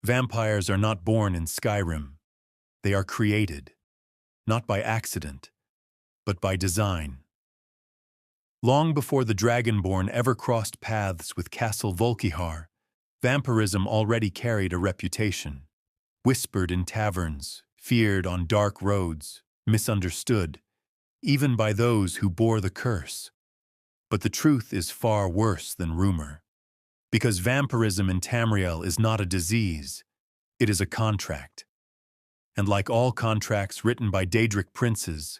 Vampires are not born in Skyrim. They are created, not by accident, but by design. Long before the Dragonborn ever crossed paths with Castle Volkihar, vampirism already carried a reputation. Whispered in taverns, feared on dark roads, misunderstood, even by those who bore the curse. But the truth is far worse than rumor. Because vampirism in Tamriel is not a disease, it is a contract. And like all contracts written by Daedric princes,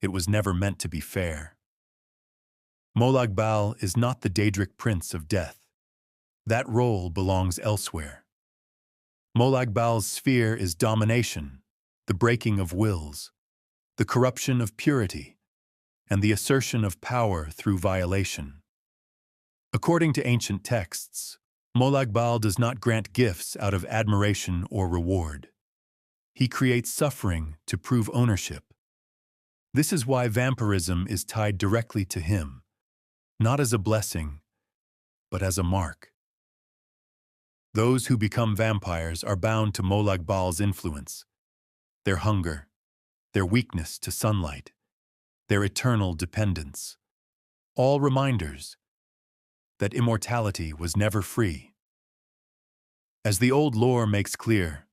it was never meant to be fair. Molag Bal is not the Daedric prince of death. That role belongs elsewhere. Molag Bal's sphere is domination, the breaking of wills, the corruption of purity, and the assertion of power through violation. According to ancient texts, Molag Bal does not grant gifts out of admiration or reward. He creates suffering to prove ownership. This is why vampirism is tied directly to him, not as a blessing, but as a mark. Those who become vampires are bound to Molag Bal's influence, their hunger, their weakness to sunlight, their eternal dependence, all reminders that immortality was never free. As the old lore makes clear,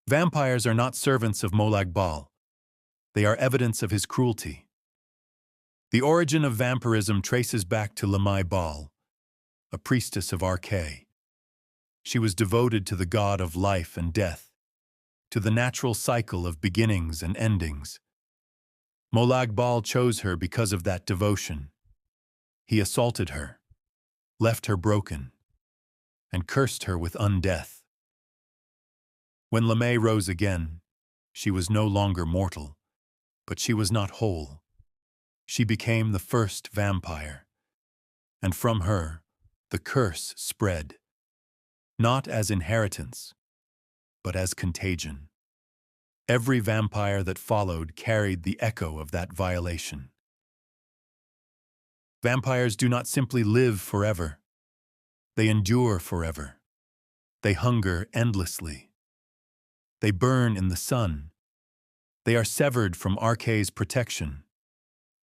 vampires are not servants of Molag Bal. They are evidence of his cruelty. The origin of vampirism traces back to Lamai Bal, a priestess of Arkay. She was devoted to the god of life and death, to the natural cycle of beginnings and endings. Molag Bal chose her because of that devotion. He assaulted her, left her broken, and cursed her with undeath. When Lamai rose again, she was no longer mortal, but she was not whole. She became the first vampire, and from her, the curse spread, not as inheritance, but as contagion. Every vampire that followed carried the echo of that violation. Vampires do not simply live forever. They endure forever. They hunger endlessly. They burn in the sun. They are severed from Arkay's protection.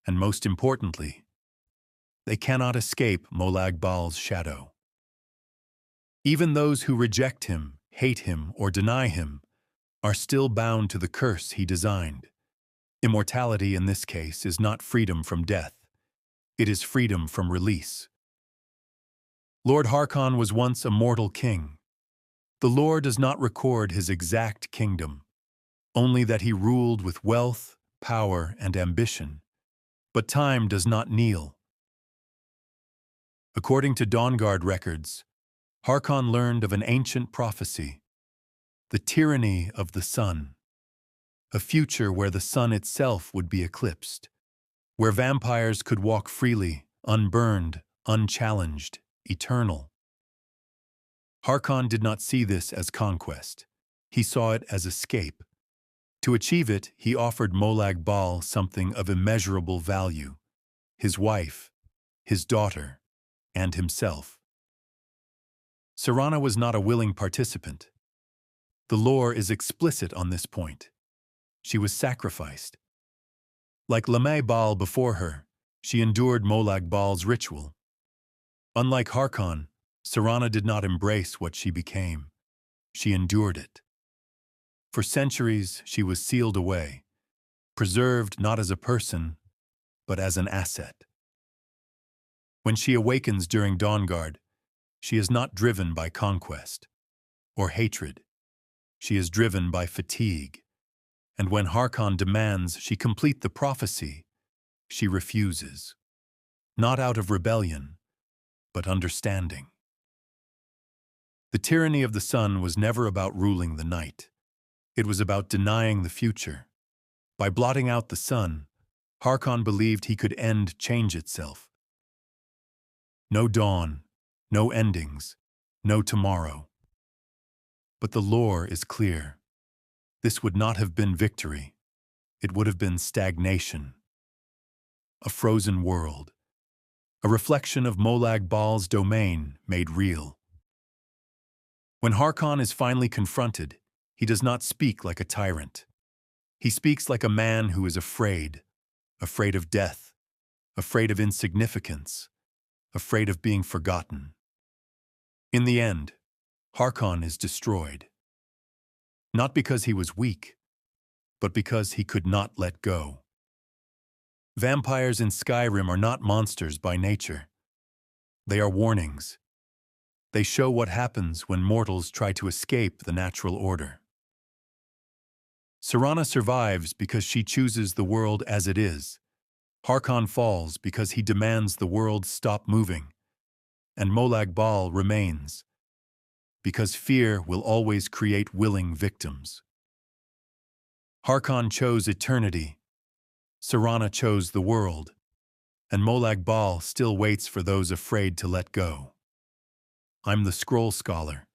And most importantly, they cannot escape Molag Bal's shadow. Even those who reject him, hate him, or deny him are still bound to the curse he designed. Immortality in this case is not freedom from death. It is freedom from release. Lord Harkon was once a mortal king. The lore does not record his exact kingdom, only that he ruled with wealth, power, and ambition. But time does not kneel. According to Dawnguard records, Harkon learned of an ancient prophecy, the tyranny of the sun, a future where the sun itself would be eclipsed, where vampires could walk freely, unburned, unchallenged, eternal. Harkon did not see this as conquest. He saw it as escape. To achieve it, he offered Molag Bal something of immeasurable value: his wife, his daughter, and himself. Serana was not a willing participant. The lore is explicit on this point. She was sacrificed. Like Lamai Bal before her, she endured Molag Bal's ritual. Unlike Harkon, Serana did not embrace what she became. She endured it. For centuries, she was sealed away, preserved not as a person, but as an asset. When she awakens during Dawnguard, she is not driven by conquest or hatred. She is driven by fatigue. And when Harkon demands she complete the prophecy, she refuses. Not out of rebellion, but understanding. The tyranny of the sun was never about ruling the night. It was about denying the future. By blotting out the sun, Harkon believed he could end change itself. No dawn, no endings, no tomorrow. But the lore is clear. This would not have been victory. It would have been stagnation. A frozen world. A reflection of Molag Bal's domain made real. When Harkon is finally confronted, he does not speak like a tyrant. He speaks like a man who is afraid of death, afraid of insignificance, afraid of being forgotten. In the end, Harkon is destroyed. Not because he was weak, but because he could not let go. Vampires in Skyrim are not monsters by nature. They are warnings. They show what happens when mortals try to escape the natural order. Serana survives because she chooses the world as it is. Harkon falls because he demands the world stop moving. And Molag Bal remains because fear will always create willing victims. Harkon chose eternity, Serana chose the world, and Molag Bal still waits for those afraid to let go. I'm the Scroll Scholar,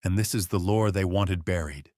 and this is the lore they wanted buried.